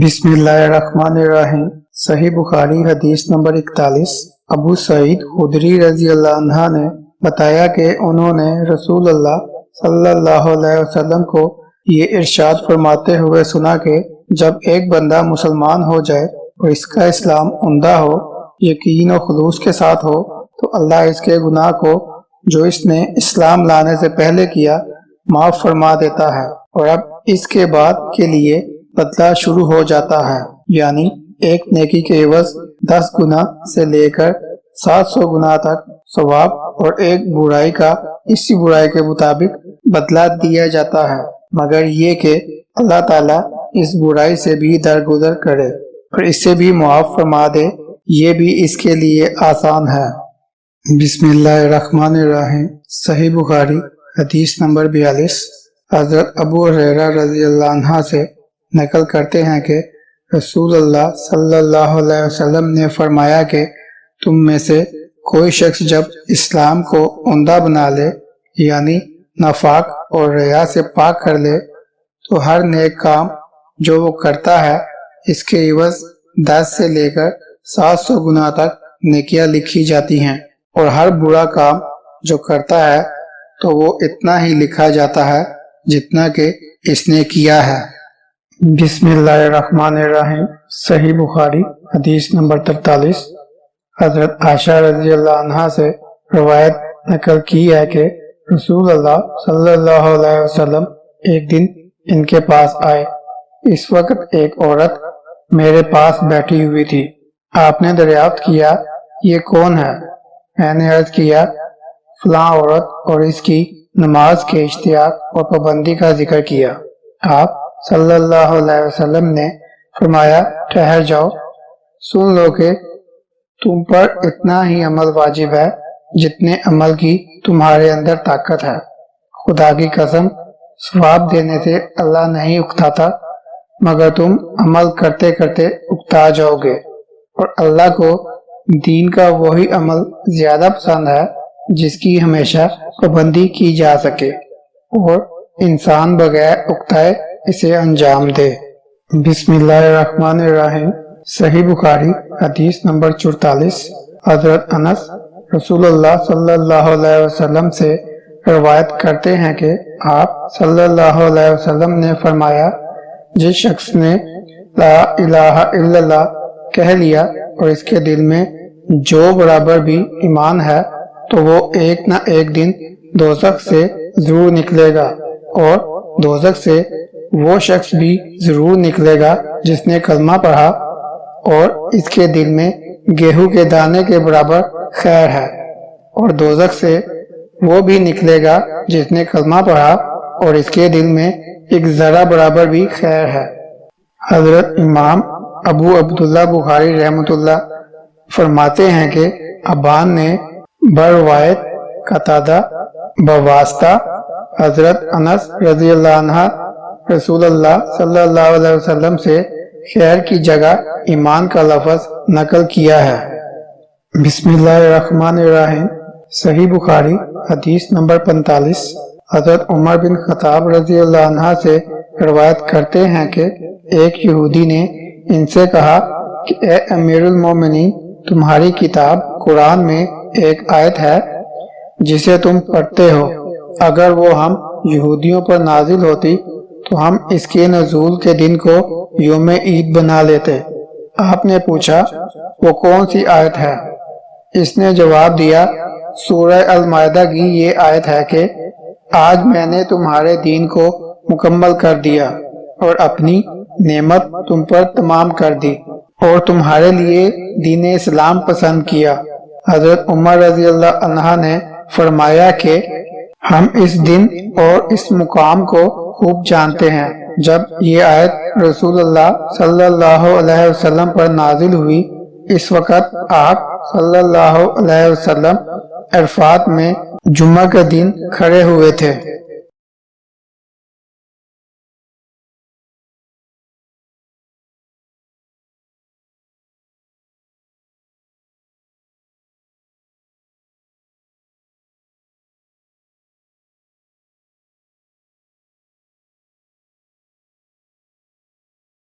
بسم اللہ الرحمن الرحیم۔ صحیح بخاری حدیث نمبر 41۔ ابو سعید خدری رضی اللہ عنہ نے بتایا کہ انہوں نے رسول اللہ صلی اللہ علیہ وسلم کو یہ ارشاد فرماتے ہوئے سنا کہ جب ایک بندہ مسلمان ہو جائے اور اس کا اسلام عمدہ ہو، یقین و خلوص کے ساتھ ہو، تو اللہ اس کے گناہ کو جو اس نے اسلام لانے سے پہلے کیا معاف فرما دیتا ہے، اور اب اس کے بعد کے لیے بدلہ شروع ہو جاتا ہے، یعنی ایک نیکی کے عوض 10 گنا سے لے کر 700 گنا تک ثواب، اور ایک برائی کا اسی برائی کے مطابق بدلہ دیا جاتا ہے، مگر یہ کہ اللہ تعالیٰ اس برائی سے بھی درگزر کرے اور اس سے بھی معاف فرما دے، یہ بھی اس کے لیے آسان ہے۔ بسم اللہ الرحمن الرحیم۔ صحیح بخاری حدیث نمبر 42۔ حضرت ابو ہریرہ رضی اللہ عنہ سے نقل کرتے ہیں کہ رسول اللہ صلی اللہ علیہ وسلم نے فرمایا کہ تم میں سے کوئی شخص جب اسلام کو عمدہ بنا لے، یعنی نفاق اور ریا سے پاک کر لے، تو ہر نیک کام جو وہ کرتا ہے اس کے عوض 10 سے لے کر 700 گنا تک نیکیاں لکھی جاتی ہیں، اور ہر برا کام جو کرتا ہے تو وہ اتنا ہی لکھا جاتا ہے جتنا کہ اس نے کیا ہے۔ بسم اللہ الرحمن الرحیم۔ صحیح بخاری حدیث نمبر 43۔ حضرت عائشہ رضی اللہ عنہ سے روایت نقل کی ہے کہ رسول اللہ صلی اللہ علیہ وسلم ایک دن ان کے پاس آئے۔ اس وقت ایک عورت میرے پاس بیٹھی ہوئی تھی۔ آپ نے دریافت کیا، یہ کون ہے؟ میں نے عرض کیا، فلاں عورت، اور اس کی نماز کے اشتیاق اور پابندی کا ذکر کیا۔ آپ صلی اللہ علیہ وسلم نے فرمایا، ٹھہر جاؤ، سن لو کہ تم پر اتنا ہی عمل واجب ہے جتنے عمل کی تمہارے اندر طاقت ہے۔ خدا کی قسم، ثواب دینے سے اللہ نہیں اکتاتا، مگر تم عمل کرتے کرتے اکتا جاؤ گے، اور اللہ کو دین کا وہی عمل زیادہ پسند ہے جس کی ہمیشہ پابندی کی جا سکے اور انسان بغیر اکتائے اسے انجام دے۔ بسم اللہ الرحمن الرحیم۔ صحیح بخاری حدیث نمبر 44۔ حضرت انس رسول اللہ صلی اللہ علیہ وسلم سے روایت کرتے ہیں کہ آپ صلی اللہ علیہ وسلم نے فرمایا، جس شخص نے لا الہ الا اللہ کہہ لیا اور اس کے دل میں جو برابر بھی ایمان ہے، تو وہ ایک نہ ایک دن دوزخ سے ضرور نکلے گا، اور دوزخ سے وہ شخص بھی ضرور نکلے گا جس نے کلمہ پڑھا اور اس کے دل میں گیہوں کے دانے کے برابر خیر ہے، اور دوزخ سے وہ بھی نکلے گا جس نے کلمہ پڑھا اور اس کے دل میں ایک ذرہ برابر بھی خیر ہے۔ حضرت امام ابو عبداللہ بخاری رحمۃ اللہ فرماتے ہیں کہ ابان نے بروایت قتادہ بواسطہ حضرت انس رضی اللہ عنہ رسول اللہ صلی اللہ علیہ وسلم سے خیر کی جگہ ایمان کا لفظ نقل کیا ہے۔ بسم اللہ الرحمن الرحیم۔ صحیح بخاری حدیث نمبر 45۔ حضرت عمر بن خطاب رضی اللہ عنہ سے روایت کرتے ہیں کہ ایک یہودی نے ان سے کہا کہ اے امیر المومنین، تمہاری کتاب قرآن میں ایک آیت ہے جسے تم پڑھتے ہو، اگر وہ ہم یہودیوں پر نازل ہوتی تو ہم اس کے نزول کے دن کو یوم عید بنا لیتے۔ آپ نے پوچھا، وہ کون سی آیت ہے؟ اس نے جواب دیا، سورہ المائدہ کی یہ آیت ہے کہ آج میں نے تمہارے دین کو مکمل کر دیا اور اپنی نعمت تم پر تمام کر دی، اور تمہارے لیے دین اسلام پسند کیا۔ حضرت عمر رضی اللہ عنہ نے فرمایا کہ ہم اس دن اور اس مقام کو خوب جانتے ہیں۔ جب یہ آیت رسول اللہ صلی اللہ علیہ وسلم پر نازل ہوئی، اس وقت آپ صلی اللہ علیہ وسلم عرفات میں جمعہ کے دن کھڑے ہوئے تھے۔